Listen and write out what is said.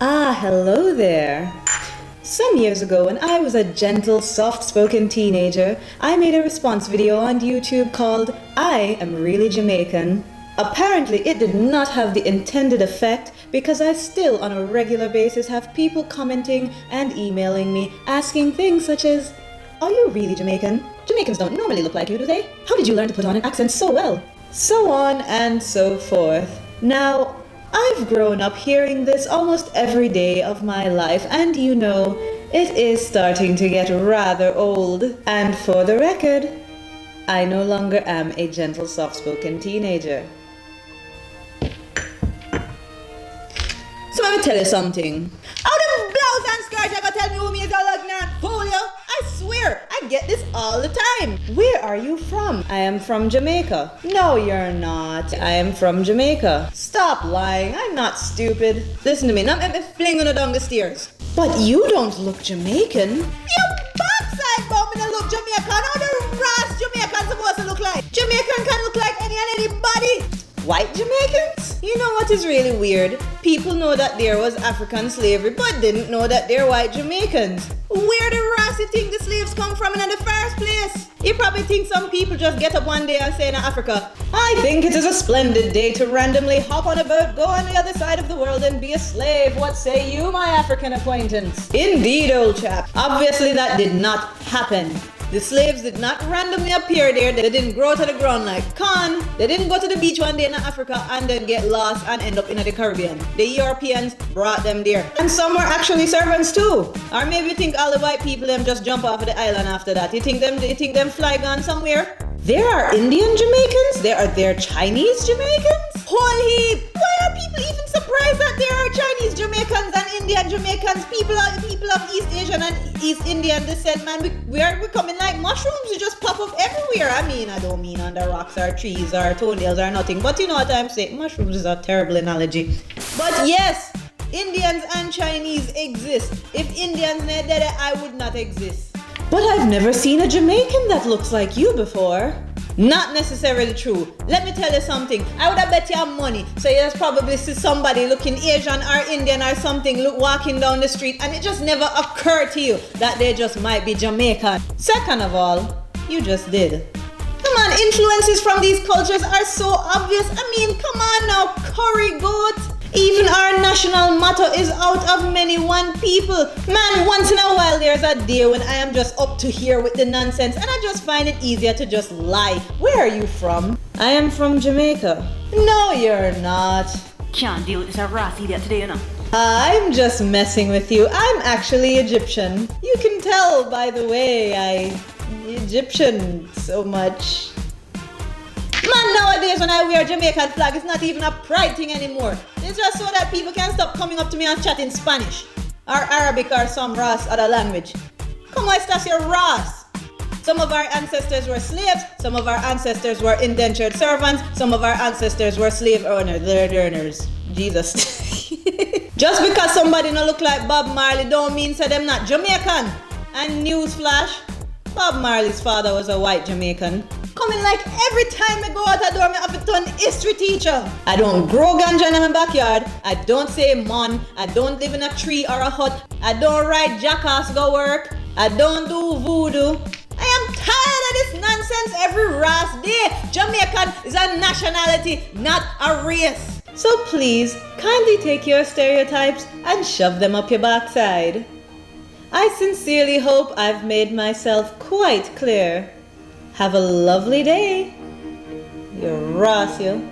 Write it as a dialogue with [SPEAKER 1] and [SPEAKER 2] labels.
[SPEAKER 1] Hello there. Some years ago, when I was a gentle, soft-spoken teenager, I made a response video on YouTube called I Am Really Jamaican. Apparently, it did not have the intended effect because I still, on a regular basis, have people commenting and emailing me asking things such as, "Are you really Jamaican? Jamaicans don't normally look like you, do they? How did you learn to put on an accent so well?" So on and so forth. Now, I've grown up hearing this almost every day of my life, and you know, it is starting to get rather old. And for the record, I no longer am a gentle, soft-spoken teenager. So let me tell you something. How them blouse and skirt you gonna tell me who me is a lieutenant? Fool you? I swear, I get this all the time. Where are you from? I am from Jamaica. No, you're not. I am from Jamaica. Stop lying. I'm not stupid. Listen to me. Now let me fling you down the stairs. But you don't look Jamaican. You backside about me to look Jamaican. How the Ras Jamaican supposed to look like? Jamaican can look like anybody. White Jamaicans? You know what is really weird? People know that there was African slavery, but didn't know that they're white Jamaicans. Where the Ras you think the slaves come from in the first place? You probably think some people just get up one day and say in Africa, "I think it is a splendid day to randomly hop on a boat, go on the other side of the world and be a slave. What say you, my African acquaintance?" Indeed, old chap. Obviously that did not happen. The slaves did not randomly appear there. They didn't grow to the ground like corn. They didn't go to the beach one day in Africa and then get lost and end up in the Caribbean. The Europeans brought them there. And some were actually servants too. Or maybe you think all the white people them just jump off of the island after that. You think them fly gone somewhere? There are Indian Jamaicans. There are Chinese Jamaicans. Whole heap. Why are people even surprised that there are Chinese Jamaicans and Indian Jamaicans? People of East Asian and East Indian descent, man. We're coming like mushrooms. We just pop up everywhere. I mean, I don't mean under rocks or trees or toenails or nothing. But you know what I'm saying. Mushrooms is a terrible analogy. But yes, Indians and Chinese exist. If Indians were dead, I would not exist. But I've never seen a Jamaican that looks like you before. Not necessarily true. Let me tell you something. I would have bet you money. So you just probably see somebody looking Asian or Indian or something walking down the street, and it just never occurred to you that they just might be Jamaican. Second of all, you just did. Come on, influences from these cultures are so obvious. I mean, come on now, curry goat. Even our national motto is out of many one people. Man, once in a while there's a day when I am just up to here with the nonsense and I just find it easier to just lie. Where are you from? I am from Jamaica. No, you're not.
[SPEAKER 2] Can't deal with this Ras idiot today, you know.
[SPEAKER 1] I'm just messing with you. I'm actually Egyptian. You can tell by the way Egyptian so much. Man, nowadays when I wear Jamaican flag, it's not even a pride thing anymore. It's just so that people can stop coming up to me and chat in Spanish or Arabic or some Ras other language. Como estas your Ras? Some of our ancestors were slaves, some of our ancestors were indentured servants, some of our ancestors were slave earners. Jesus. Just because somebody no look like Bob Marley don't mean say them not Jamaican. And newsflash, Bob Marley's father was a white Jamaican. Coming like every time I go out the door, I have to turn history teacher. I don't grow ganja in my backyard. I don't say mon. I don't live in a tree or a hut. I don't ride jackass go work. I don't do voodoo. I am tired of this nonsense every Ras day. Jamaican is a nationality, not a race. So please, kindly take your stereotypes and shove them up your backside. I sincerely hope I've made myself quite clear. Have a lovely day. You're Ras, you.